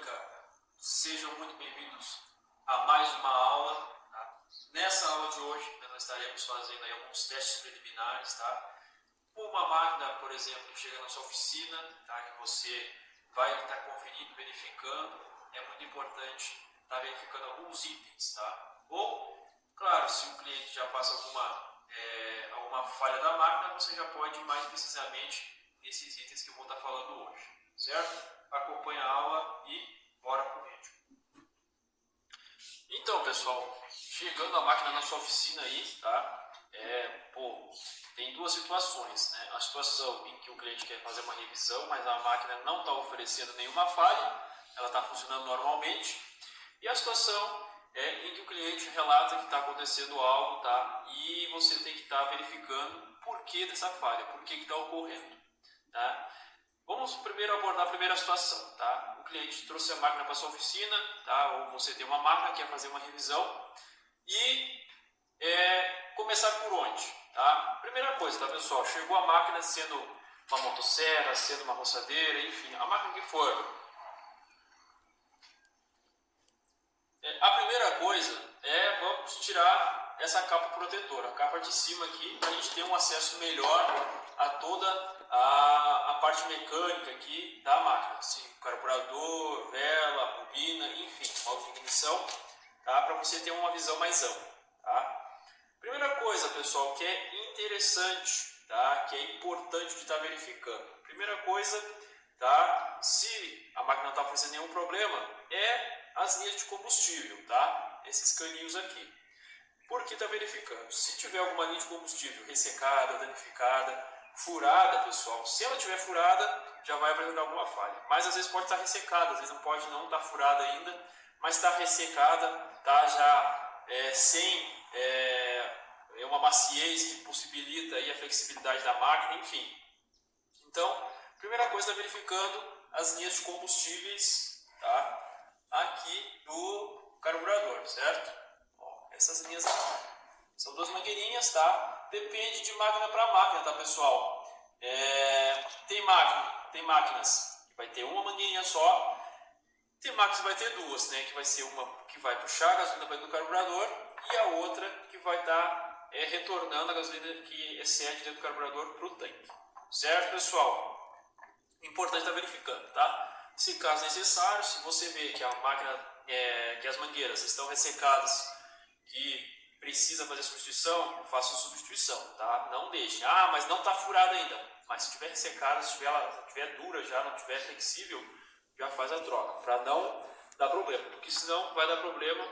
mecânica, sejam muito bem-vindos a mais uma aula. Tá? Nessa aula de hoje, nós estaremos fazendo aí alguns testes preliminares. Tá? Uma máquina, por exemplo, que chega na sua oficina, tá? Que você vai estar conferindo, verificando, é muito importante estar verificando alguns itens. Tá? Ou, claro, se o cliente já passa alguma falha da máquina, você já pode ir mais precisamente nesses itens que eu vou estar falando hoje, certo? Acompanha a aula e bora pro vídeo. Então, pessoal, chegando a máquina na sua oficina aí, tá? Tem duas situações, né? A situação em que o cliente quer fazer uma revisão, mas a máquina não está oferecendo nenhuma falha, ela está funcionando normalmente. E a situação em que o cliente relata que está acontecendo algo, tá? E você tem que estar verificando o porquê dessa falha, por que está ocorrendo, tá? Vamos primeiro abordar a primeira situação, tá? O cliente trouxe a máquina para sua oficina, tá? Ou você tem uma máquina, quer fazer uma revisão e começar por onde, tá? Primeira coisa, tá, pessoal? Chegou a máquina sendo uma motosserra, sendo uma roçadeira, enfim, a máquina que for. A primeira coisa vamos tirar essa capa protetora, a capa de cima aqui, para a gente ter um acesso melhor a toda a parte mecânica aqui da máquina, assim, carburador, vela, bobina, enfim, modo de ignição, tá? Para você ter uma visão mais ampla. Tá? Primeira coisa, pessoal, que é interessante, tá? Que é importante de estar verificando. Primeira coisa, tá? Se a máquina não está fazendo nenhum problema, as linhas de combustível, tá? Esses caninhos aqui. Por que está verificando? Se tiver alguma linha de combustível ressecada, danificada, furada, pessoal, se ela estiver furada, já vai apresentar alguma falha. Mas às vezes pode estar ressecada, às vezes não pode não estar furada ainda, mas está ressecada, tá já sem uma maciez que possibilita aí a flexibilidade da máquina, enfim. Então, primeira coisa, está verificando as linhas de combustíveis, tá? Aqui do carburador, certo? Ó, essas linhas aqui são duas mangueirinhas, tá? Depende de máquina para máquina, tá, pessoal? Tem máquinas que vai ter uma mangueirinha só, tem máquinas que vai ter duas, né? Que vai ser uma que vai puxar a gasolina para dentro do carburador e a outra que vai estar retornando a gasolina que excede dentro do carburador para o tanque, certo, pessoal? Importante estar verificando, tá? Se caso necessário, se você vê que a máquina, que as mangueiras estão ressecadas, que precisa fazer substituição, faça substituição, tá? Não deixe. Mas não está furada ainda. Mas se estiver ressecada, se estiver dura já, não estiver flexível, já faz a troca, para não dar problema. Porque senão vai dar problema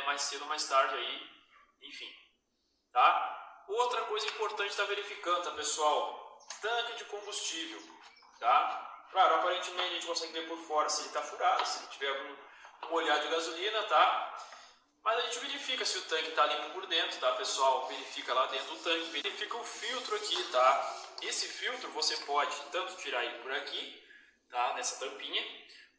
mais cedo ou mais tarde aí, enfim. Tá? Outra coisa importante estar verificando, tá, pessoal? Tanque de combustível, tá? Claro, aparentemente a gente consegue ver por fora se ele está furado, se ele tiver algum molhado de gasolina, tá? Mas a gente verifica se o tanque está limpo por dentro, tá, pessoal? Verifica lá dentro do tanque, verifica o filtro aqui, tá? Esse filtro você pode tanto tirar ele por aqui, tá? Nessa tampinha,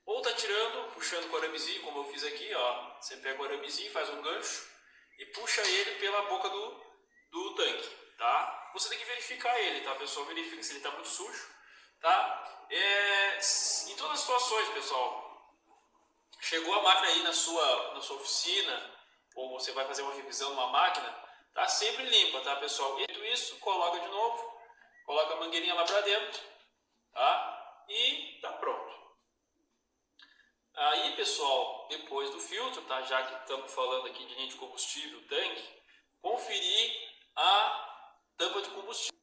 ou tá tirando, puxando com o aramezinho, como eu fiz aqui, ó. Você pega o aramezinho, faz um gancho e puxa ele pela boca do tanque, tá? Você tem que verificar ele, tá, pessoal? Verifica se ele está muito sujo, tá? Em todas as situações, pessoal, chegou a máquina aí na sua oficina, ou você vai fazer uma revisão numa máquina, tá sempre limpa, tá, pessoal? Feito isso, coloca de novo, coloca a mangueirinha lá para dentro, tá? E tá pronto. Aí, pessoal, depois do filtro, tá? Já que estamos falando aqui de linha de combustível, tanque, conferir a tampa de combustível.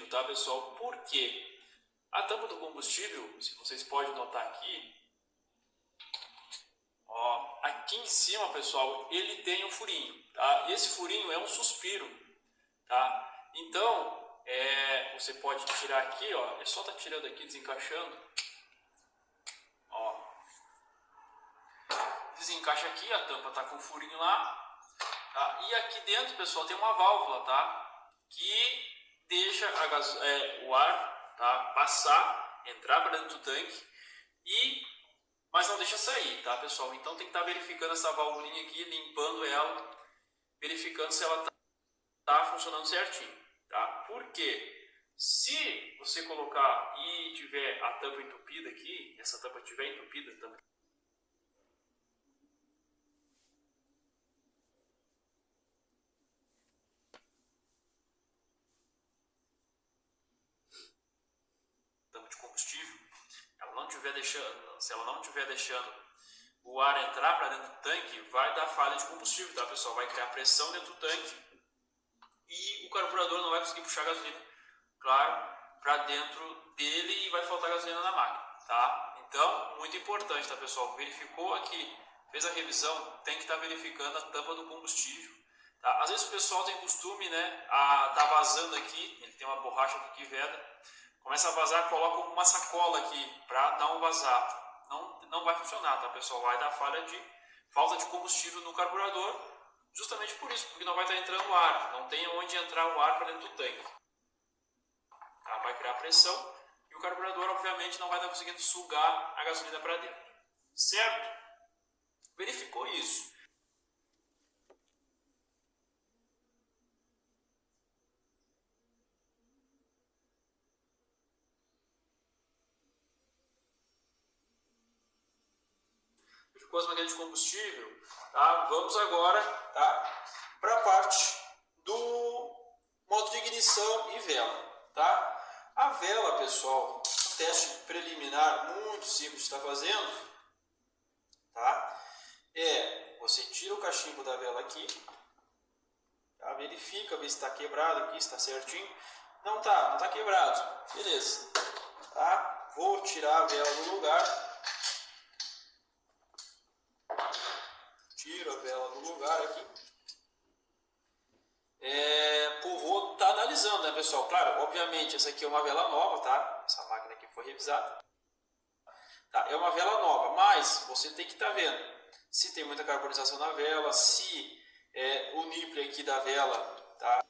Tá, pessoal? Por quê? A tampa do combustível, se vocês podem notar aqui, ó, aqui em cima, pessoal, ele tem um furinho, tá? Esse furinho é um suspiro, tá? Então, você pode tirar aqui, ó, é só tá tirando aqui, desencaixando, ó, desencaixa aqui, a tampa tá com o furinho lá, tá? E aqui dentro, pessoal, tem uma válvula, tá? Que deixa o ar, tá, passar, entrar para dentro do tanque, mas não deixa sair, tá, pessoal? Então tem que estar verificando essa válvula aqui, limpando ela, verificando se ela está tá funcionando certinho, tá? Por quê? Se você colocar e tiver a tampa entupida aqui, essa tampa estiver entupida, tampa de combustível, ela não tiver deixando, se ela não estiver deixando o ar entrar para dentro do tanque, vai dar falha de combustível, tá, pessoal? Vai criar pressão dentro do tanque e o carburador não vai conseguir puxar gasolina, claro, para dentro dele e vai faltar gasolina na máquina, tá? Então, muito importante, tá, pessoal? Verificou aqui, fez a revisão, tem que estar verificando a tampa do combustível, tá? Às vezes o pessoal tem costume, né, a tá vazando aqui, ele tem uma borracha aqui que veda, começa a vazar, coloca uma sacola aqui para dar um vazado. Não vai funcionar, tá, pessoal? Vai dar falta de combustível no carburador, justamente por isso, porque não vai estar entrando ar, não tem onde entrar o ar para dentro do tanque. Tá? Vai criar pressão e o carburador, obviamente, não vai estar conseguindo sugar a gasolina para dentro. Certo? Verificou isso. Com as mangueiras de combustível, tá? Vamos agora, tá, para a parte do modo de ignição e vela, tá? A vela, pessoal, um teste preliminar muito simples de estar fazendo, tá? Você tira o cachimbo da vela aqui, tá? Verifica, vê se está quebrado aqui, se está certinho. Não tá quebrado, beleza, tá? Vou tirar a vela do lugar. Tiro a vela do lugar aqui. Vou estar analisando, né, pessoal? Claro, obviamente, essa aqui é uma vela nova, tá? Essa máquina aqui foi revisada. Tá, é uma vela nova, mas você tem que estar vendo se tem muita carbonização na vela, se o nipple aqui da vela, tá?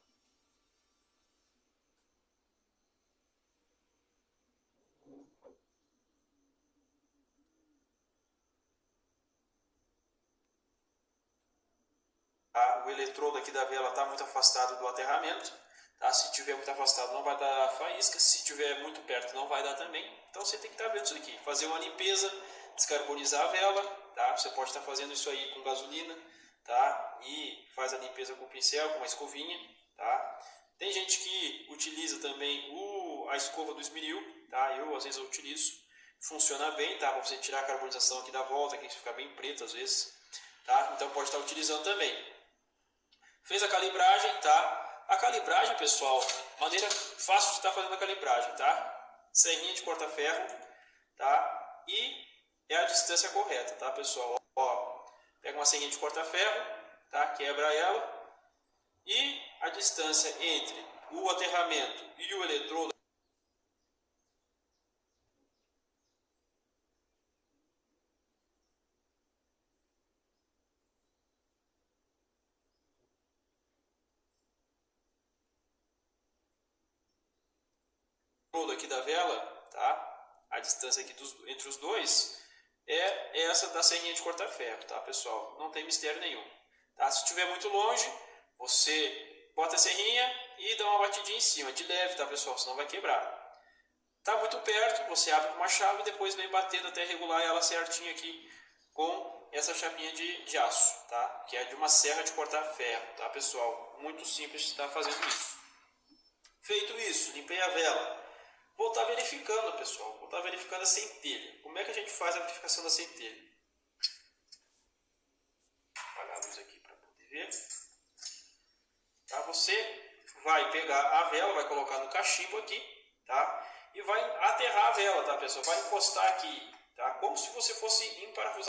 O eletrodo aqui da vela está muito afastado do aterramento, tá? Se tiver muito afastado não vai dar faísca, se tiver muito perto não vai dar também. Então você tem que estar vendo isso aqui, fazer uma limpeza, descarbonizar a vela, tá? Você pode estar fazendo isso aí com gasolina, tá? E faz a limpeza com o pincel, com uma escovinha, tá? Tem gente que utiliza também a escova do esmeril, tá? Eu às vezes eu utilizo, funciona bem, tá? Para você tirar a carbonização aqui da volta, que fica bem preto às vezes, tá? Então pode estar utilizando também. Fez a calibragem, tá? A calibragem, pessoal, maneira fácil de estar fazendo a calibragem, tá? Serrinha de corta-ferro, tá? E é a distância correta, tá, pessoal? Ó, pega uma serrinha de corta-ferro, tá? Quebra ela e a distância entre o aterramento e o eletrodo aqui da vela, tá? A distância aqui entre os dois é essa da serrinha de corta-ferro, tá, pessoal? Não tem mistério nenhum, tá? Se estiver muito longe, você bota a serrinha e dá uma batidinha em cima, de leve, tá, pessoal? Senão vai quebrar. Tá muito perto, você abre com uma chave e depois vem batendo até regular ela certinho aqui com essa chapinha de aço, tá? Que é de uma serra de cortar ferro, tá, pessoal? Muito simples de estar fazendo isso. Feito isso, limpei a vela. Vou estar verificando, pessoal. Vou estar verificando a centelha. Como é que a gente faz a verificação da centelha? Vou apagar a luz aqui para poder ver. Tá? Você vai pegar a vela, vai colocar no cachimbo aqui, tá? E vai aterrar a vela, tá, pessoal? Vai encostar aqui, tá? Como se você fosse emparafusar.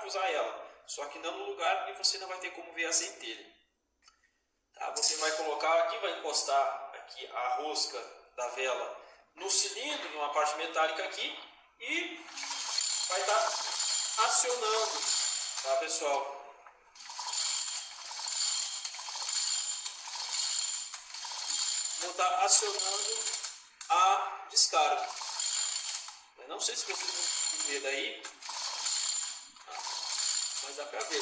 Usar ela, só que não no lugar e você não vai ter como ver a centelha. Tá? Você vai colocar aqui, vai encostar aqui a rosca da vela no cilindro, numa parte metálica aqui, e vai estar acionando, tá, pessoal? Vou estar acionando a descarga. Eu não sei se vocês vão ver daí, mas dá para ver.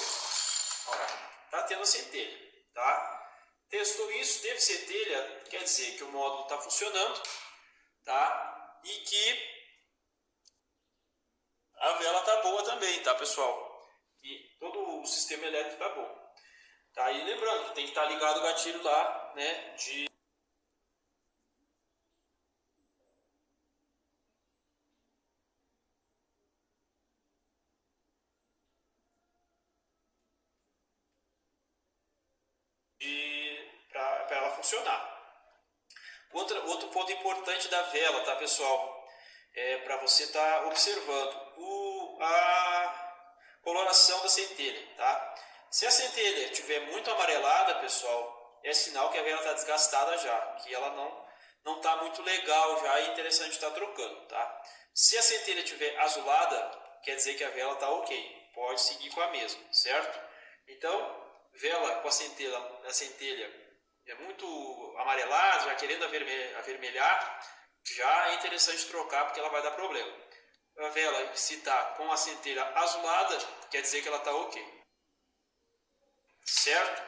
Olha, tá tendo a centelha, tá? Testou isso, teve centelha, quer dizer que o módulo está funcionando, tá? E que a vela tá boa também, tá, pessoal? E todo o sistema elétrico tá bom. Tá? E lembrando que tem que estar ligado o gatilho lá, né, para ela funcionar. Outro ponto importante da vela, tá, pessoal? Para você estar observando a coloração da centelha, tá? Se a centelha estiver muito amarelada, pessoal, é sinal que a vela está desgastada já, que ela não está muito legal já, é interessante estar trocando, tá? Se a centelha estiver azulada, quer dizer que a vela está ok, pode seguir com a mesma, certo? Então, vela com a centelha é muito amarelada, já querendo avermelhar, já é interessante trocar porque ela vai dar problema. A vela, se está com a centelha azulada, quer dizer que ela está ok. Certo?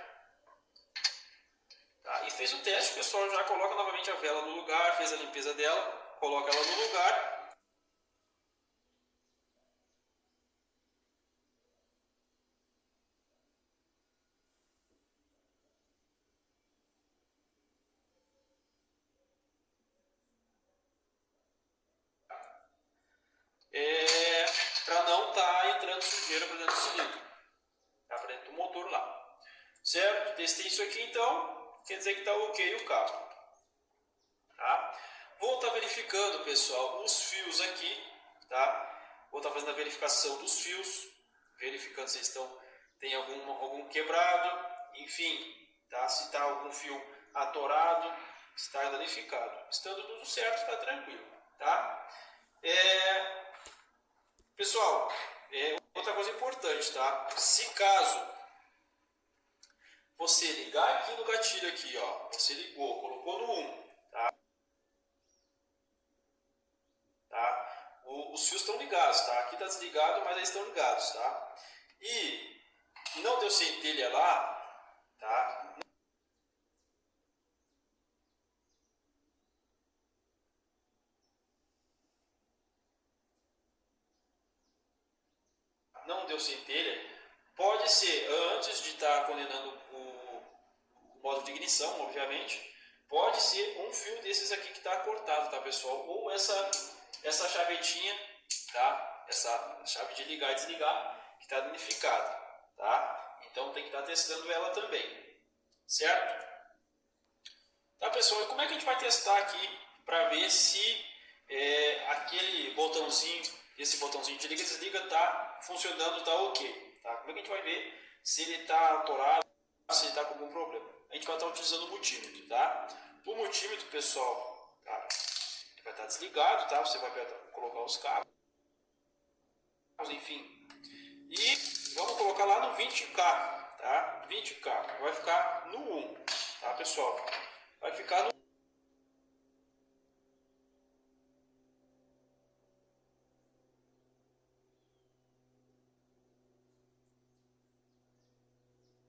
Tá, e fez o teste, o pessoal já coloca novamente a vela no lugar, fez a limpeza dela, coloca ela no lugar. Para não estar entrando sujeira para dentro do cilindro, tá? Para dentro do motor lá. Certo? Testei isso aqui então, quer dizer que está ok o carro. Tá? Vou estar verificando, pessoal, os fios aqui, tá? Vou estar fazendo a verificação dos fios, verificando se tem algum quebrado, enfim, tá? Se está algum fio atorado, se está danificado. Estando tudo certo, está tranquilo, tá? Pessoal, outra coisa importante, tá? Se caso você ligar aqui no gatilho aqui, ó, você ligou, colocou no 1, tá? Os fios estão ligados, tá? Aqui está desligado, mas eles estão ligados, tá? E não deu centelha lá, tá? Não deu centelha, pode ser, antes de estar condenando o modo de ignição, obviamente, pode ser um fio desses aqui que está cortado, tá, pessoal? Ou essa chavetinha, tá? Essa chave de ligar e desligar que está danificada, tá? Então tem que estar testando ela também, certo? Tá, pessoal? E como é que a gente vai testar aqui para ver se aquele botãozinho, esse botãozinho de liga e desliga está funcionando, está ok? Tá? Como é que a gente vai ver se ele está atorado, se ele está com algum problema? A gente vai estar utilizando o multímetro, tá? O multímetro, pessoal, tá? Ele vai estar desligado, tá? Você vai colocar os cabos, enfim. E vamos colocar lá no 20K, tá? 20K. Vai ficar no 1, tá, pessoal? Vai ficar no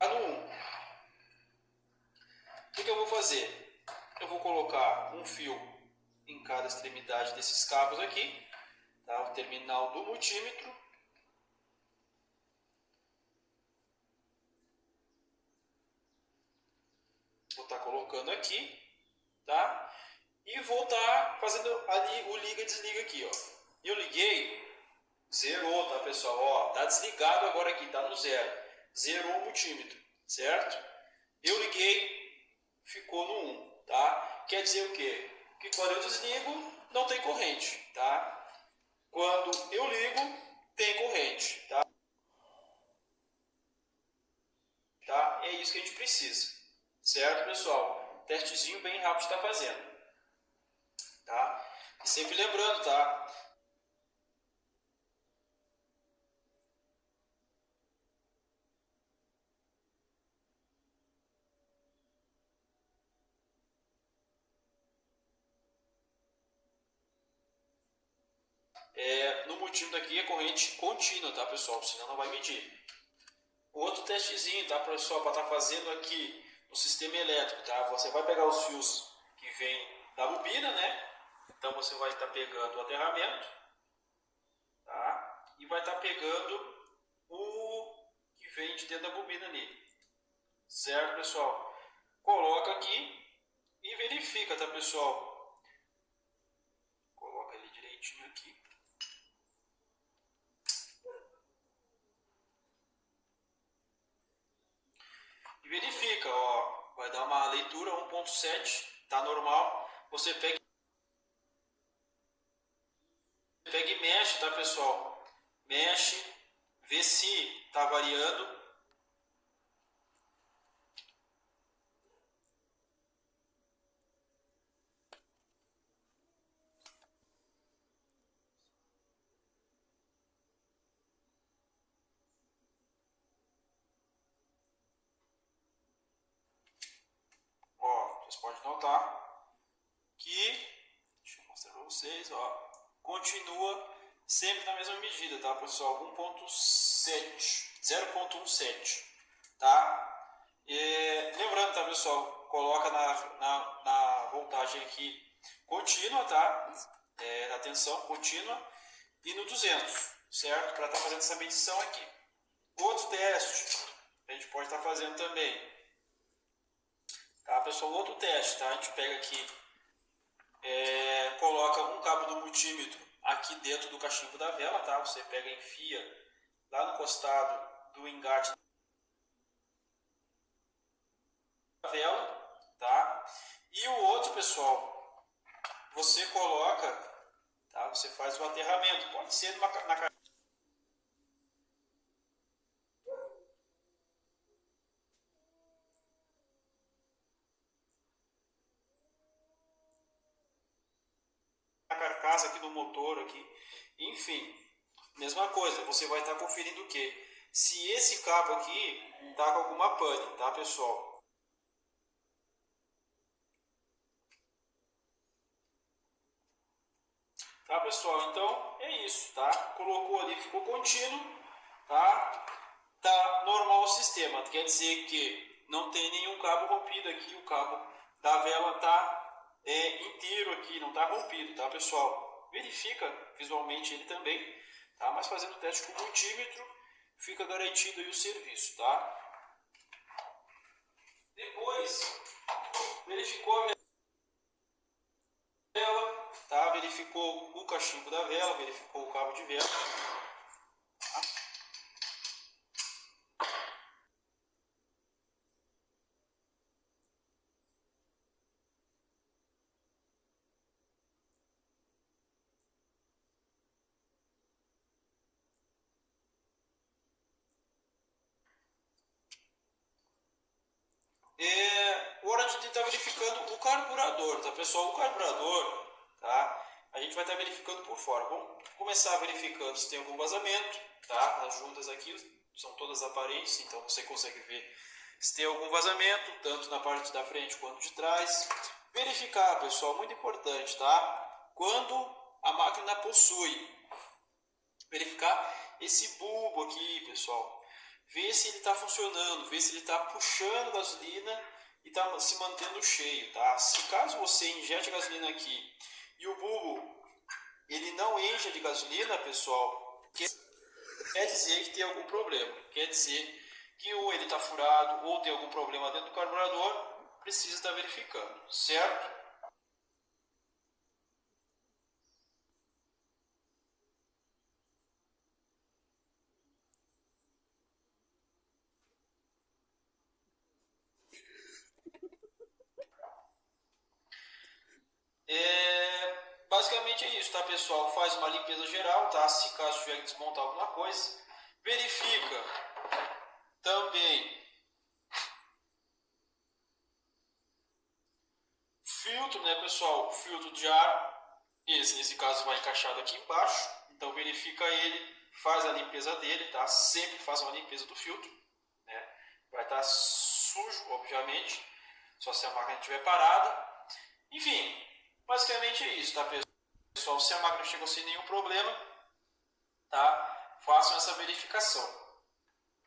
no 1. O que eu vou fazer? Eu vou colocar um fio em cada extremidade desses cabos aqui, tá? O terminal do multímetro. Vou estar colocando aqui, tá? E vou estar fazendo ali o liga e desliga aqui, ó. Eu liguei, zerou, tá, pessoal? Ó, tá desligado agora aqui, tá no 0. Zerou o multímetro, certo? Eu liguei, ficou no 1, tá? Quer dizer o quê? Que quando eu desligo, não tem corrente, tá? Quando eu ligo, tem corrente, tá? É isso que a gente precisa, certo, pessoal? Testezinho bem rápido está fazendo, tá? E sempre lembrando, tá? no multímetro aqui é corrente contínua, tá pessoal? Senão não vai medir. Outro testezinho, tá pessoal, para estar fazendo aqui no sistema elétrico, tá? Você vai pegar os fios que vem da bobina, né? Então você vai estar pegando o aterramento, tá? E vai estar pegando o que vem de dentro da bobina ali, certo pessoal? Coloca aqui e verifica, tá pessoal? Coloca ele direitinho aqui. E verifica, ó, vai dar uma leitura 1.7, tá normal. Você pega e mexe, tá pessoal? Mexe, vê se tá variando. Ó, vocês podem notar que, deixa eu mostrar para vocês, ó, continua sempre na mesma medida, tá pessoal? 1.7, 0.17, tá? Lembrando, tá pessoal, coloca na voltagem aqui contínua, tá? Na tensão contínua e no 200, certo? Para estar fazendo essa medição aqui. Outro teste a gente pode estar fazendo também. Tá, pessoal, outro teste, tá? A gente pega aqui, coloca um cabo do multímetro aqui dentro do cachimbo da vela, tá? Você pega e enfia lá no costado do engate da vela, tá? E o outro, pessoal, você coloca, tá? Você faz o aterramento, pode ser na carcaça aqui do motor aqui, enfim, mesma coisa, você vai estar conferindo o que? Se esse cabo aqui está com alguma pane, tá pessoal? Tá pessoal, então é isso, tá? Colocou ali, ficou contínuo, tá? Tá normal o sistema, quer dizer que não tem nenhum cabo rompido aqui, o cabo da vela tá inteiro aqui, não tá rompido, tá pessoal? Verifica visualmente ele também, tá? Mas fazendo o teste com o multímetro, fica garantido aí o serviço, tá? Depois, verificou a vela, tá? Verificou o cachimbo da vela, verificou o cabo de vela, tá? Hora de estar verificando o carburador, tá pessoal? O carburador, tá? A gente vai estar verificando por fora. Vamos começar verificando se tem algum vazamento, tá? As juntas aqui são todas aparentes, então você consegue ver se tem algum vazamento, tanto na parte da frente quanto de trás. Verificar, pessoal, muito importante, tá? Quando a máquina possui, verificar esse bulbo aqui, pessoal. Ver se ele está funcionando, ver se ele está puxando gasolina e está se mantendo cheio, tá? Se caso você injete gasolina aqui e o bulbo ele não enche de gasolina, pessoal, quer dizer que tem algum problema. Quer dizer que ou ele está furado ou tem algum problema dentro do carburador, precisa estar verificando, certo? Basicamente é isso, tá pessoal? Faz uma limpeza geral, tá? Se caso tiver que desmontar alguma coisa, verifica também filtro, né pessoal? O filtro de ar, esse nesse caso vai encaixado aqui embaixo, então verifica ele, faz a limpeza dele, tá? Sempre faz uma limpeza do filtro, né? Vai estar sujo, obviamente, só se a máquina estiver parada. Enfim, basicamente é isso, tá pessoal? Se a máquina chegou sem nenhum problema, tá? Façam essa verificação.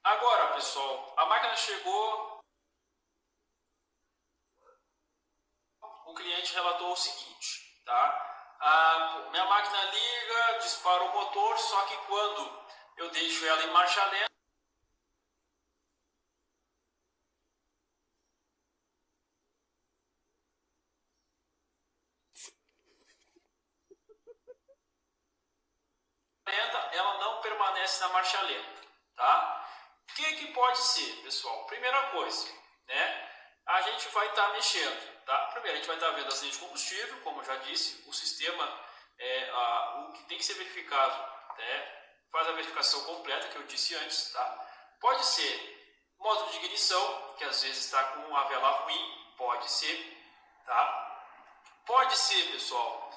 Agora, pessoal, a máquina chegou, o cliente relatou o seguinte, tá? A minha máquina liga, dispara o motor, só que quando eu deixo ela em marcha lenta, ela não permanece na marcha lenta, tá? O que pode ser, pessoal? Primeira coisa, né? A gente vai estar mexendo, tá? Primeiro, a gente vai estar vendo as linhas de combustível, como eu já disse, o sistema, o que tem que ser verificado, né? Faz a verificação completa, que eu disse antes, tá? Pode ser módulo de ignição, que às vezes está com a vela ruim, pode ser, tá? Pode ser, pessoal,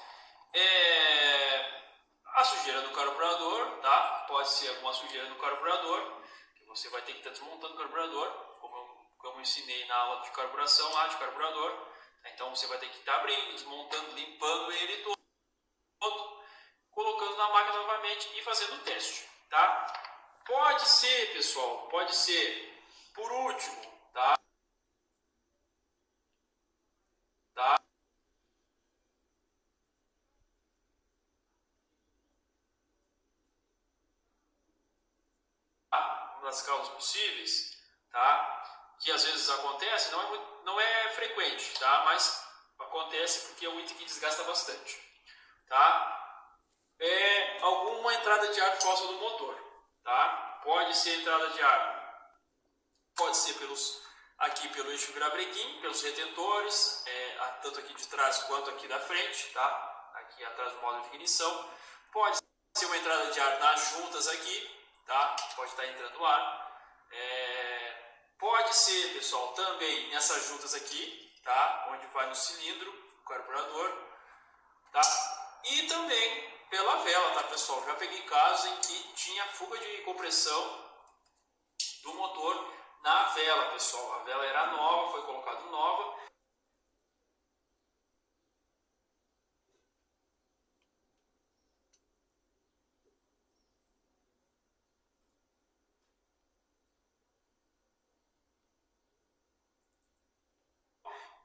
a sujeira do carburador, tá? Pode ser alguma sujeira no carburador, que você vai ter que estar desmontando o carburador, como eu ensinei na aula de carburação lá de carburador. Então você vai ter que estar abrindo, desmontando, limpando ele todo, colocando na máquina novamente e fazendo o teste, tá? Pode ser, pessoal, pode ser, por último, tá? Uma das causas possíveis, tá? Que às vezes acontece, não é frequente, tá? Mas acontece porque é um item que desgasta bastante, tá? Alguma entrada de ar falsa do motor, tá? Pode ser entrada de ar, pode ser aqui pelo eixo virabrequim, pelos retentores, tanto aqui de trás quanto aqui da frente, tá? Aqui atrás do módulo de ignição. Pode ser uma entrada de ar nas juntas aqui, tá? Pode estar entrando ar. Pode ser, pessoal, também nessas juntas aqui, tá? Onde vai no cilindro, o carburador, tá? E também pela vela, tá, pessoal? Já peguei casos em que tinha fuga de compressão do motor na vela, pessoal. A vela era nova, foi colocada nova.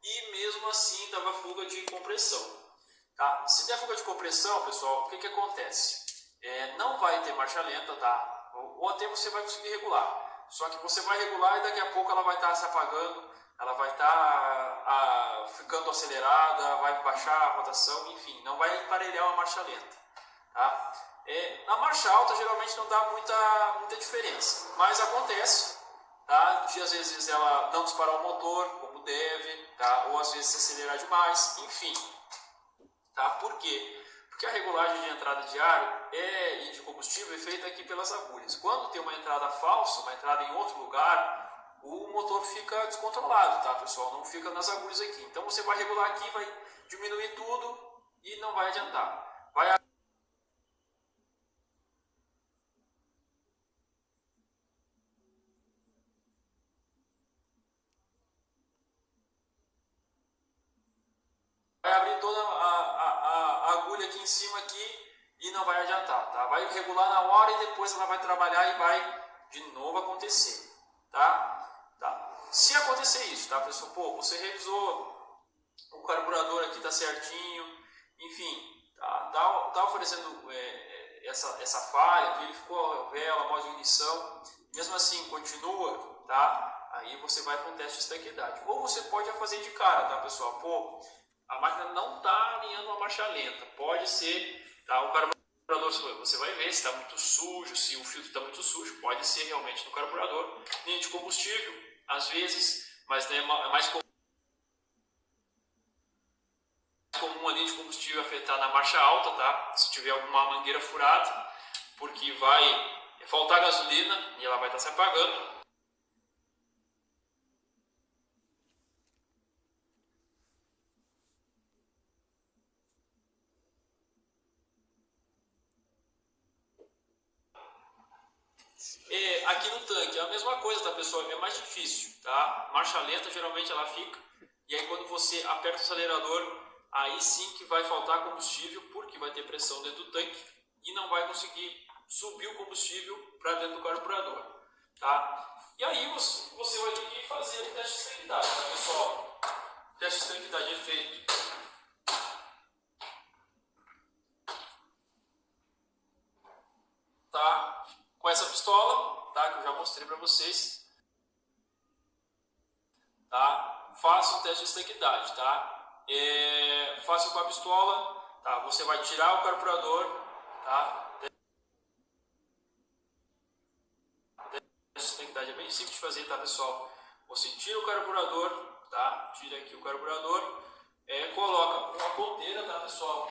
E mesmo assim dava fuga de compressão. Tá? Se der fuga de compressão, pessoal, o que acontece? Não vai ter marcha lenta, tá? Ou até você vai conseguir regular. Só que você vai regular e daqui a pouco ela vai estar se apagando, ela vai estar ficando acelerada, vai baixar a rotação, enfim, não vai emparelhar uma marcha lenta. Tá? Na marcha alta geralmente não dá muita diferença, mas acontece, tá? De às vezes ela não disparar o motor como deve, tá? Ou às vezes se acelerar demais, enfim. Tá? Por quê? Porque a regulagem de entrada de ar e de combustível é feita aqui pelas agulhas. Quando tem uma entrada falsa, uma entrada em outro lugar, o motor fica descontrolado, tá, pessoal? Não fica nas agulhas aqui. Então você vai regular aqui, vai diminuir tudo e não vai adiantar. Vai abrir toda a agulha aqui em cima aqui e não vai adiantar, tá? Vai regular na hora e depois ela vai trabalhar e vai de novo acontecer, tá? Se acontecer isso, tá, pessoal? Pô, você revisou, o carburador aqui tá certinho, enfim, tá oferecendo essa falha, verificou a vela, modo de ignição, mesmo assim continua, tá? Aí você vai para um teste de estequidade. Ou você pode fazer de cara, tá, pessoal? Pô, a máquina não está alinhando uma marcha lenta, pode ser, tá? O carburador, você vai ver se está muito sujo, se o filtro está muito sujo, pode ser realmente no carburador. Linha de combustível, às vezes, mas é mais comum a linha de combustível afetar na marcha alta, tá? Se tiver alguma mangueira furada, porque vai faltar gasolina e ela vai estar se apagando. Aqui no tanque é a mesma coisa, tá, pessoal? É mais difícil, tá? Marcha lenta geralmente ela fica, e aí quando você aperta o acelerador, aí sim que vai faltar combustível, porque vai ter pressão dentro do tanque e não vai conseguir subir o combustível para dentro do carburador, tá? E aí você vai ter que fazer o teste de estanqueidade, tá, pessoal? O teste de estanqueidade é feito tá? Com essa pistola, tá? Que eu já mostrei para vocês, tá? Faça o teste de estanqueidade, tá? Faça com a pistola, tá? Você vai tirar o carburador, tá? O teste de estanqueidade é bem simples de fazer, tá, pessoal? Você tira o carburador, tá? Tira aqui o carburador, coloca uma ponteira, tá, pessoal?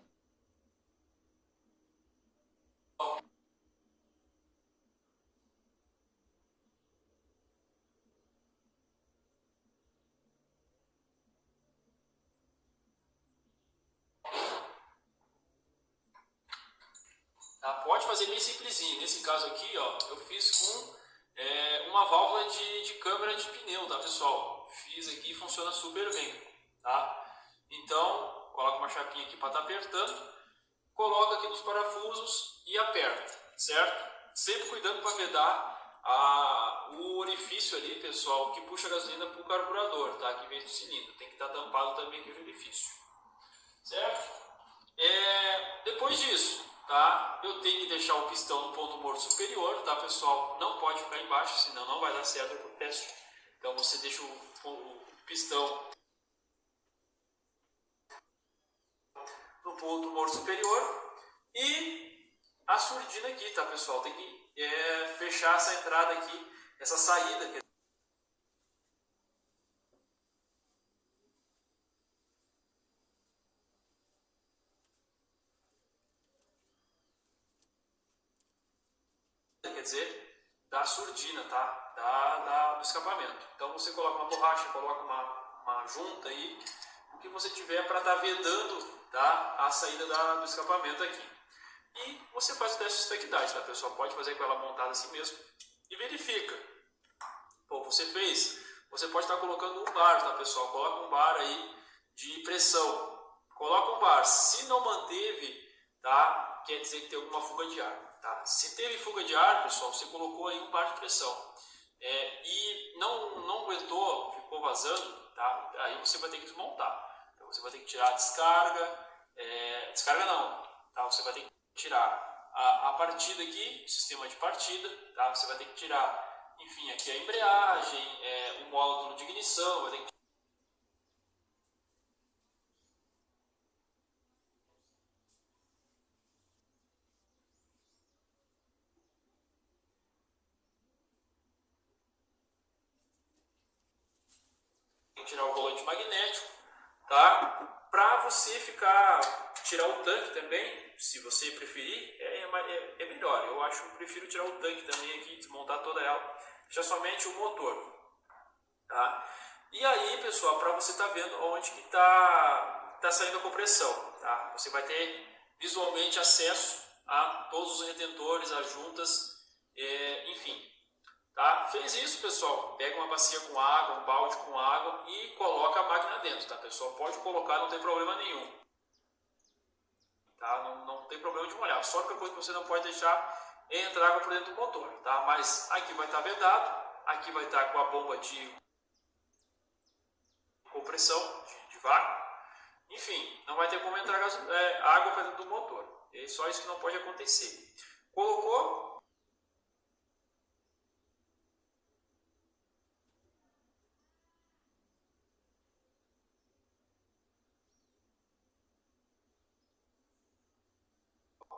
Tá? Pode fazer bem simplesinho. Nesse caso aqui, ó, eu fiz com uma válvula de câmara de pneu, tá, pessoal? Fiz aqui e funciona super bem, tá? Então, coloca uma chapinha aqui para estar apertando, coloca aqui nos parafusos e aperta, certo? Sempre cuidando para vedar o orifício ali, pessoal, que puxa a gasolina para o carburador, tá? Que vem do cilindro. Tem que estar tampado também aqui o orifício, certo? Depois disso, tá? Eu tenho que deixar o pistão no ponto morto superior, tá, pessoal? Não pode ficar embaixo, senão não vai dar certo o teste. Então você deixa o pistão no ponto morto superior e a surdina aqui, tá, pessoal? Tem que fechar essa entrada aqui, essa saída. Quer dizer, da surdina, tá? Do escapamento. Então você coloca uma borracha, coloca uma junta aí, o que você tiver para estar vedando, tá? A saída do escapamento aqui. E você faz o teste de estanqueidade, tá, pessoal? Pode fazer com ela montada assim mesmo e verifica. Pô, você fez, você pode estar colocando um bar, tá, pessoal? Coloca um bar aí de pressão. Coloca um bar. Se não manteve, tá? Quer dizer que tem alguma fuga de ar. Tá? Se teve fuga de ar, pessoal, você colocou aí um bar de pressão e não aguentou, ficou vazando, tá? Aí você vai ter que desmontar. Então você vai ter que tirar a descarga, descarga não, tá? Você vai ter que tirar a partida aqui, o sistema de partida, tá? Você vai ter que tirar, enfim, aqui a embreagem, o módulo de ignição, vai ter que tirar o volante magnético, tá? Para você tirar o tanque também, se você preferir, é melhor. Eu acho que eu prefiro tirar o tanque também aqui, desmontar toda ela, deixar somente o motor, tá? E aí, pessoal, para você estar vendo onde que tá saindo a compressão, tá? Você vai ter visualmente acesso a todos os retentores, as juntas, enfim. Tá? Fez isso, pessoal, pega uma bacia com água, um balde com água e coloca a máquina dentro, tá, pessoal? Pode colocar, não tem problema nenhum, tá? Não tem problema de molhar, só que a coisa que você não pode deixar é entrar água por dentro do motor, tá? Mas aqui vai estar vedado, aqui vai estar com a bomba de compressão, de vácuo, enfim, não vai ter como entrar água para dentro do motor, é só isso que não pode acontecer. Colocou,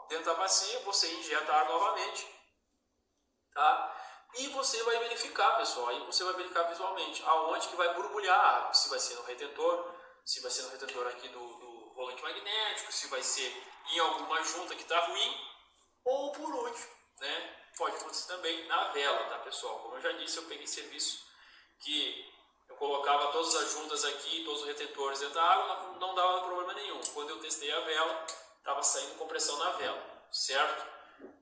dentro da bacia, você injeta a água novamente, tá? E você vai verificar, pessoal, aí você vai verificar visualmente aonde que vai borbulhar a água, se vai ser no retentor, se vai ser no retentor aqui do rolante magnético, se vai ser em alguma junta que está ruim, ou por último, né? Pode acontecer também na vela, tá, pessoal? Como eu já disse, eu peguei serviço que eu colocava todas as juntas aqui, todos os retentores dentro da água, não dava problema nenhum. Quando eu testei a vela, estava saindo compressão na vela, certo?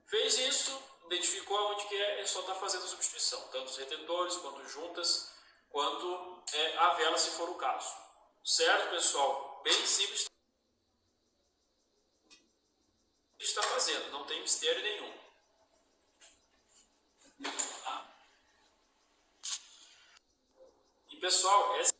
Fez isso, identificou aonde que é só estar fazendo a substituição, tanto os retentores, quanto juntas, quanto a vela, se for o caso. Certo, pessoal? Bem simples está fazendo, não tem mistério nenhum. E pessoal, esse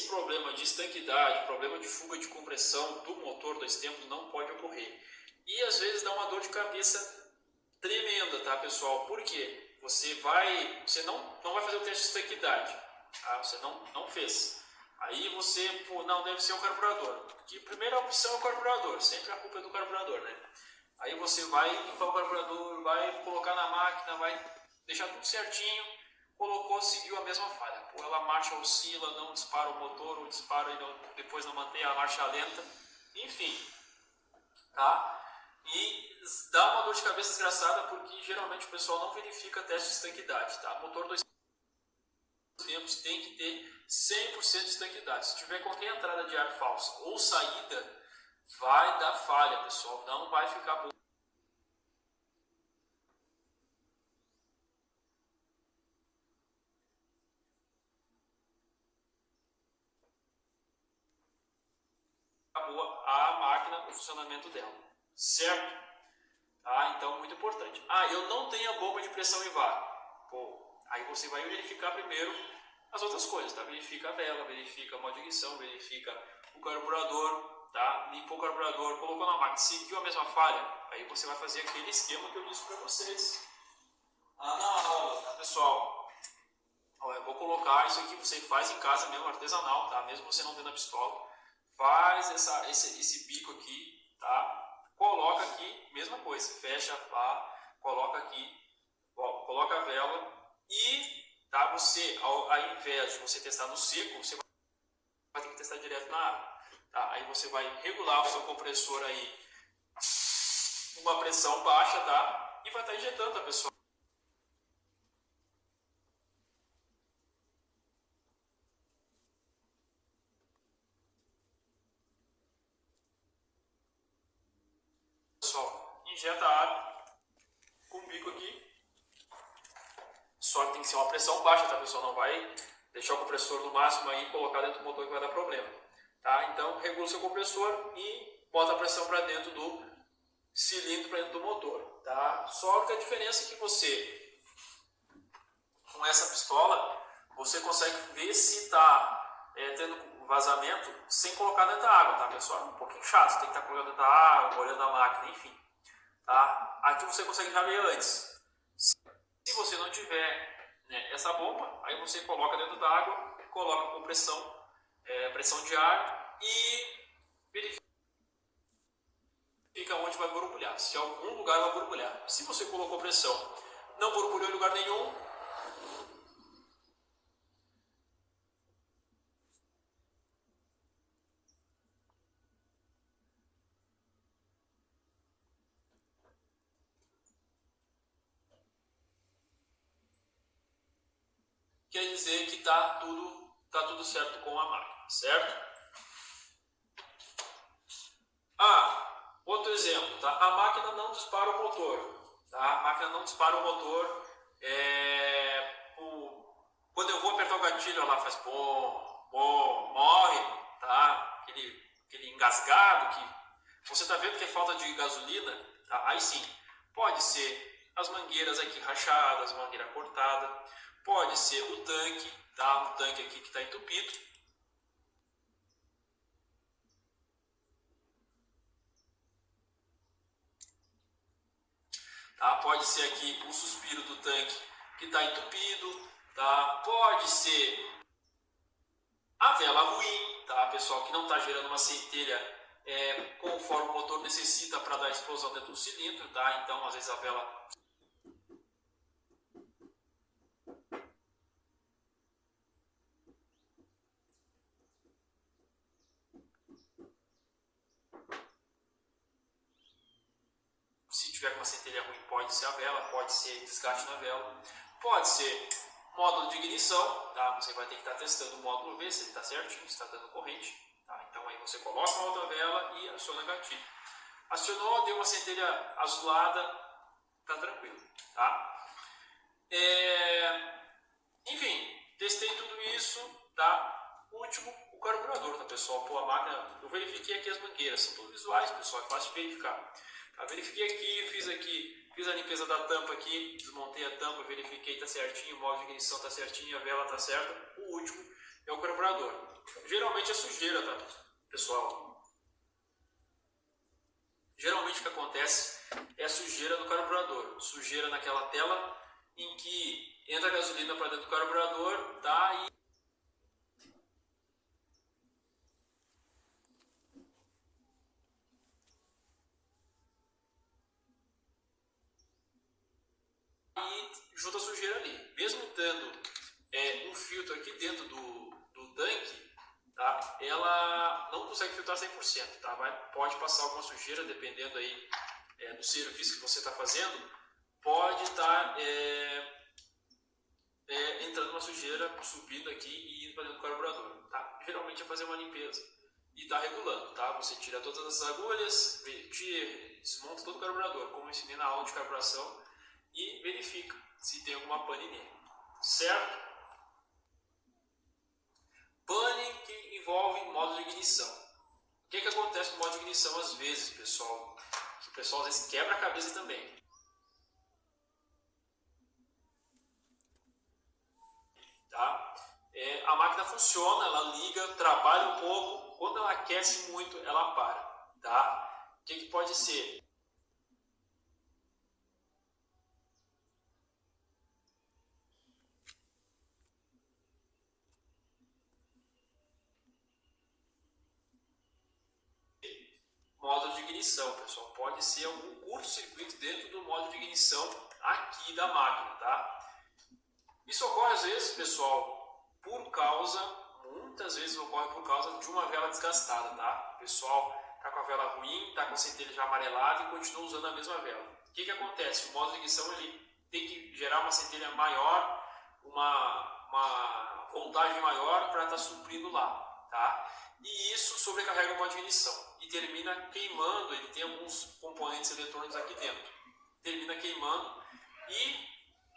problema de estanquidade, problema de fuga de compressão do motor dois tempos não pode ocorrer. E às vezes dá uma dor de cabeça tremenda, tá, pessoal? Por quê? Você não vai fazer o teste de estanquidade, tá? Você não fez. Aí você, pô, não, deve ser o carburador. Que primeira opção é o carburador, sempre a culpa é do carburador, né? Aí você vai limpar o carburador, vai colocar na máquina, vai deixar tudo certinho, colocou, seguiu a mesma falha. Pô, ela marcha oscila, não dispara o motor, ou dispara e depois não mantém a marcha lenta, enfim, tá? E dá uma dor de cabeça desgraçada porque geralmente o pessoal não verifica teste de estanquidade, tá? Motor dois tempos tem que ter 100% de estanquidade. Se tiver qualquer entrada de ar falsa ou saída, vai dar falha, pessoal, não vai ficar bom. A máquina, o funcionamento dela, certo? Tá? Então, muito importante. Ah, eu não tenho a bomba de pressão em vácuo. Pô, aí você vai verificar primeiro as outras coisas, tá? Verifica a vela, verifica a modo de ignição, verifica o carburador, tá? Limpou o carburador, colocou na máquina, seguiu a mesma falha, aí você vai fazer aquele esquema que eu disse para vocês na aula, tá, pessoal? Ó, eu vou colocar isso aqui, você faz em casa mesmo, artesanal, tá? Mesmo você não tendo a pistola, faz esse bico aqui, tá? Coloca aqui, mesma coisa, fecha lá, coloca aqui, ó, coloca a vela e, tá, você, ao invés de você testar no seco, você vai ter que testar direto na água, tá? Aí você vai regular o seu compressor aí, uma pressão baixa, tá? E vai estar injetando, tá, pessoal? Pessoal, injeta água com o bico aqui. Só que tem que ser uma pressão baixa, tá, pessoal? Não vai deixar o compressor no máximo aí e colocar dentro do motor que vai dar problema, tá? Então, regula o seu compressor e bota a pressão para dentro do cilindro, para dentro do motor, tá? Só que a diferença é que você, com essa pistola, você consegue ver se está tendo vazamento sem colocar dentro da água, tá, pessoal? É um pouquinho chato, você tem que estar colocando dentro da água, olhando a máquina, enfim, tá? Aqui você consegue já ver antes. Se você não tiver, né, essa bomba, aí você coloca dentro da água, coloca com pressão, pressão de ar e verifica onde vai borbulhar. Se algum lugar vai borbulhar. Se você colocou pressão, não borbulhou em lugar nenhum, quer dizer que tá tudo certo com a máquina, certo? Ah, outro exemplo, tá? A máquina não dispara o motor, tá? A máquina não dispara o motor, quando eu vou apertar o gatilho, ela faz bom, bom, morre, tá? Aquele engasgado que você tá vendo que é falta de gasolina, tá? Aí sim, pode ser as mangueiras aqui rachadas, mangueira cortada, pode ser o tanque, tá? O tanque aqui que está entupido. Tá? Pode ser aqui o suspiro do tanque que está entupido, tá? Pode ser a vela ruim, tá, pessoal, que não está gerando uma centelha conforme o motor necessita para dar explosão dentro do cilindro, tá? Então, às vezes a vela se tiver com uma centelha ruim, pode ser a vela, pode ser desgaste na vela, pode ser módulo de ignição, tá? Você vai ter que estar testando o módulo, ver se ele está certinho, se está dando corrente, tá? Então aí você coloca uma outra vela e aciona o gatilho. Acionou, deu uma centelha azulada, tá tranquilo, tá? Enfim, testei tudo isso, tá? Último, o carburador, tá, pessoal? Pô, a máquina, eu verifiquei aqui as mangueiras, são todas visuais, pessoal, é fácil de verificar. Tá? Verifiquei aqui, fiz a limpeza da tampa aqui, desmontei a tampa, verifiquei tá certinho, o modo de ignição tá certinho, a vela tá certa. O último é o carburador. Geralmente é sujeira, tá, pessoal? Geralmente o que acontece é sujeira no carburador, sujeira naquela tela em que entra a gasolina para dentro do carburador, tá? E junta a sujeira ali. Mesmo tendo um filtro aqui dentro do tanque, tá? Ela não consegue filtrar 100%, tá? Pode passar alguma sujeira, dependendo aí do serviço que você está fazendo, pode estar entrando uma sujeira, subindo aqui e indo para dentro do carburador, tá? Geralmente é fazer uma limpeza e tá regulando, tá? Você tira todas as agulhas, desmonta todo o carburador, como eu ensinei na aula de carburação, e verifica se tem alguma pane nele, certo? Pane que envolve modo de ignição. O que acontece no modo de ignição às vezes, pessoal? Que o pessoal às vezes quebra a cabeça também. Tá? A máquina funciona, ela liga, trabalha um pouco, quando ela aquece muito, ela para. Tá? O que pode ser? Modo de ignição, pessoal. Pode ser algum curto-circuito dentro do modo de ignição aqui da máquina, tá? Isso ocorre às vezes, pessoal, muitas vezes ocorre por causa de uma vela desgastada, tá? O pessoal tá com a vela ruim, tá com a centelha já amarelada e continua usando a mesma vela. O que acontece? O modo de ignição ele tem que gerar uma centelha maior, uma voltagem maior para estar suprindo lá, tá? E isso sobrecarrega o modo de ignição e termina queimando. Ele tem alguns componentes eletrônicos aqui dentro, termina queimando. E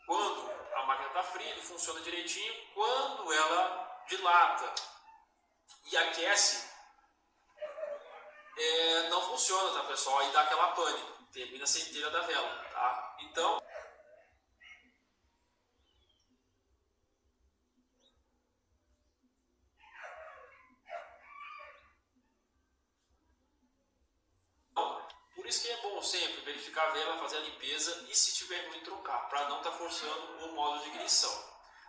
quando a máquina está fria, ele funciona direitinho. Quando ela dilata e aquece, não funciona, tá, pessoal? Aí dá aquela pane, termina a centelha da vela, tá? Então, por isso que é bom sempre verificar a vela, fazer a limpeza e, se tiver ruim, trocar, para não estar forçando o modo de ignição.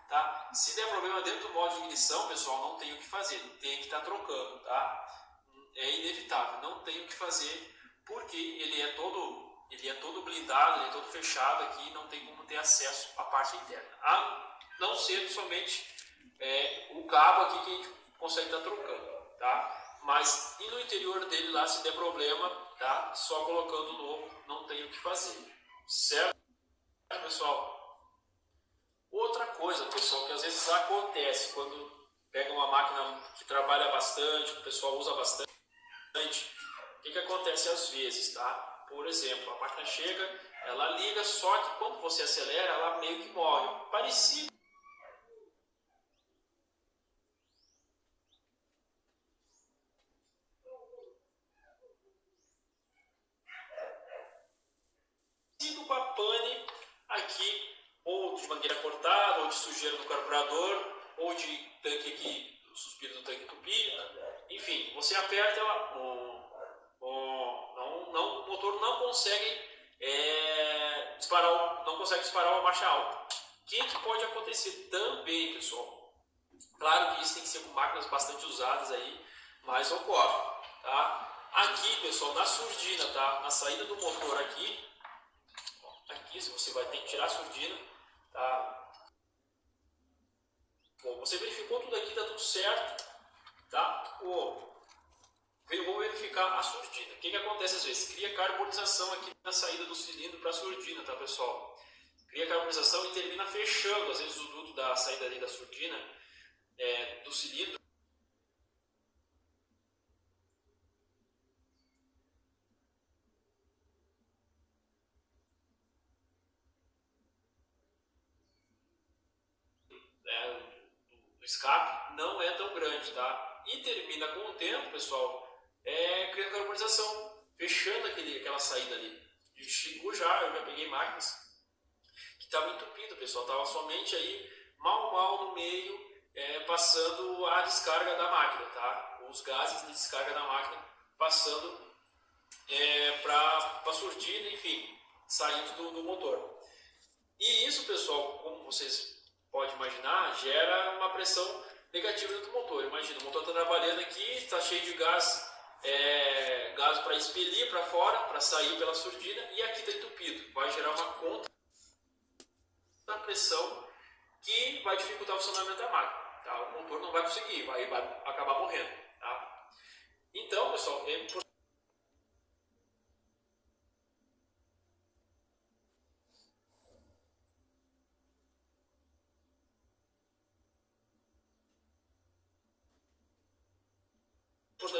Tá? Se der problema dentro do modo de ignição, pessoal, não tem o que fazer, tem que estar trocando, tá? É inevitável, não tem o que fazer, porque ele é todo blindado, ele é todo fechado aqui, não tem como ter acesso à parte interna, a não ser somente o cabo aqui que a gente consegue estar trocando, tá? Mas e no interior dele lá, se der problema, tá? Só colocando novo, não tem o que fazer, certo, pessoal? Outra coisa, pessoal, que às vezes acontece quando pega uma máquina que trabalha bastante, que o pessoal usa bastante, o que acontece às vezes, tá? Por exemplo, a máquina chega, ela liga, só que quando você acelera, ela meio que morre. Parecido com a pane aqui, ou de mangueira cortada, ou de sujeira no carburador, ou de tanque aqui, o suspiro do tanque entupido. Enfim, você aperta, o motor não consegue disparar uma marcha alta. O que pode acontecer também, pessoal? Claro que isso tem que ser com máquinas bastante usadas aí, mas ocorre, tá? Aqui, pessoal, na surdina, tá? Na saída do motor aqui você vai ter que tirar a surdina, tá? Bom, você verificou tudo aqui, tá tudo certo, tá? Vou verificar a surdina. O que acontece às vezes? Cria carbonização aqui na saída do cilindro para a surdina, tá, pessoal? Cria carbonização e termina fechando, às vezes, o duto da saída ali da surdina, do cilindro. escape não é tão grande, tá? E termina com o tempo, pessoal, criando carbonização, fechando aquela saída ali. E chegou já, eu já peguei máquinas que estavam entupidas, pessoal, estava somente aí mal no meio, passando a descarga da máquina, tá? Os gases de descarga da máquina passando para a surdina, enfim, saindo do motor. E isso, pessoal, como vocês podem imaginar, gera uma pressão negativa dentro do motor. Imagina, o motor está trabalhando aqui, está cheio de gás, gás para expelir para fora, para sair pela surdina, e aqui está entupido. Vai gerar uma contra-pressão que vai dificultar o funcionamento da máquina. Tá? O motor não vai conseguir, vai acabar morrendo. Tá? Então, pessoal, é importante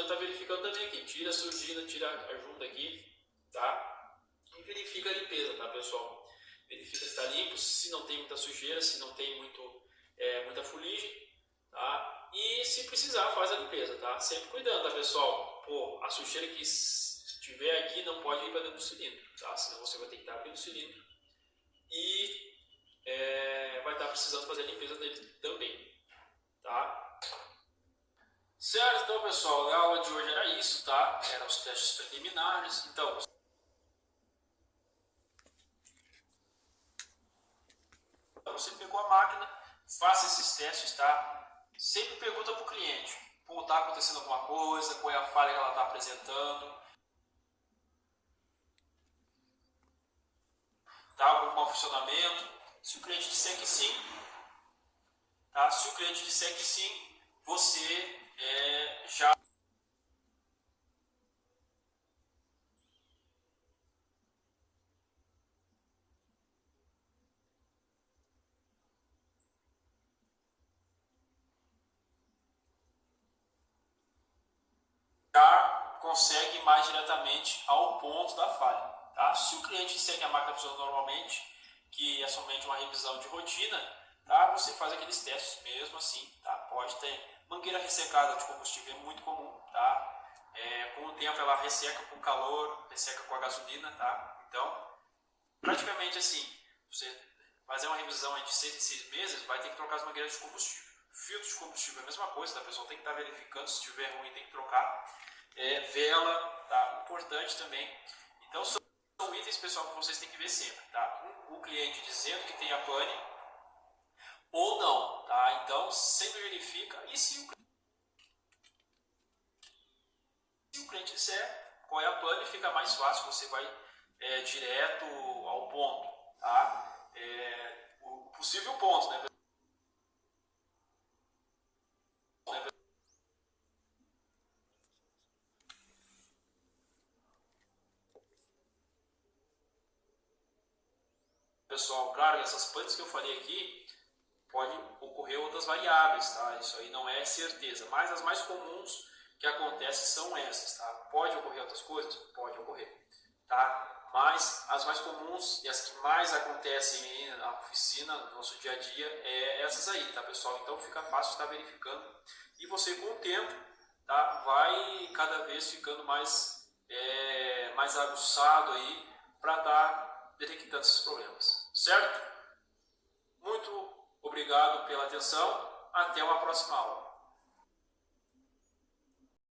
estar verificando também aqui. Tira a surdina, tira a junta aqui, tá? E verifica a limpeza, tá, pessoal? Verifica se está limpo, se não tem muita sujeira, se não tem muita fuligem, tá? E se precisar, faz a limpeza, tá? Sempre cuidando, tá, pessoal? Pô, a sujeira que estiver aqui não pode ir para dentro do cilindro, tá? Senão você vai ter que estar abrindo o cilindro e vai estar precisando fazer a limpeza dele também, tá? Certo, então, pessoal, a aula de hoje era isso, tá? Eram os testes preliminares. Então, você pegou a máquina, faça esses testes, tá? Sempre pergunta para o cliente, pô, tá acontecendo alguma coisa, qual é a falha que ela está apresentando, tá? Algum mau funcionamento. Se o cliente disser que sim, tá? Se o cliente disser que sim, você já consegue ir mais diretamente ao ponto da falha. Tá? Se o cliente disser que a máquina funciona normalmente, que é somente uma revisão de rotina, tá? Você faz aqueles testes mesmo assim. Tá? Pode ter mangueira ressecada de combustível, é muito comum. Tá? Com o tempo ela resseca com calor, resseca com a gasolina. Tá? Então, praticamente assim, você fazer uma revisão de 6 em 6 meses, vai ter que trocar as mangueiras de combustível. Filtro de combustível é a mesma coisa, tá? A pessoa tem que estar verificando, se estiver ruim tem que trocar. Vela, tá? Importante também. Então são itens, pessoal, que vocês têm que ver sempre, tá? O cliente dizendo que tem a pane ou não, tá? Então sempre verifica. E se o cliente disser qual é a pane, fica mais fácil, você vai direto ao ponto, tá? O possível ponto, né? Pessoal, claro, essas panes que eu falei aqui, pode ocorrer outras variáveis, tá? Isso aí não é certeza, mas as mais comuns que acontecem são essas, tá? Pode ocorrer outras coisas? Pode ocorrer, tá? Mas as mais comuns e as que mais acontecem aí na oficina, no nosso dia a dia, é essas aí, tá, pessoal? Então fica fácil estar verificando e você com o tempo, tá, vai cada vez ficando mais aguçado aí para estar detectando esses problemas, certo? Muito obrigado pela atenção, até uma próxima aula.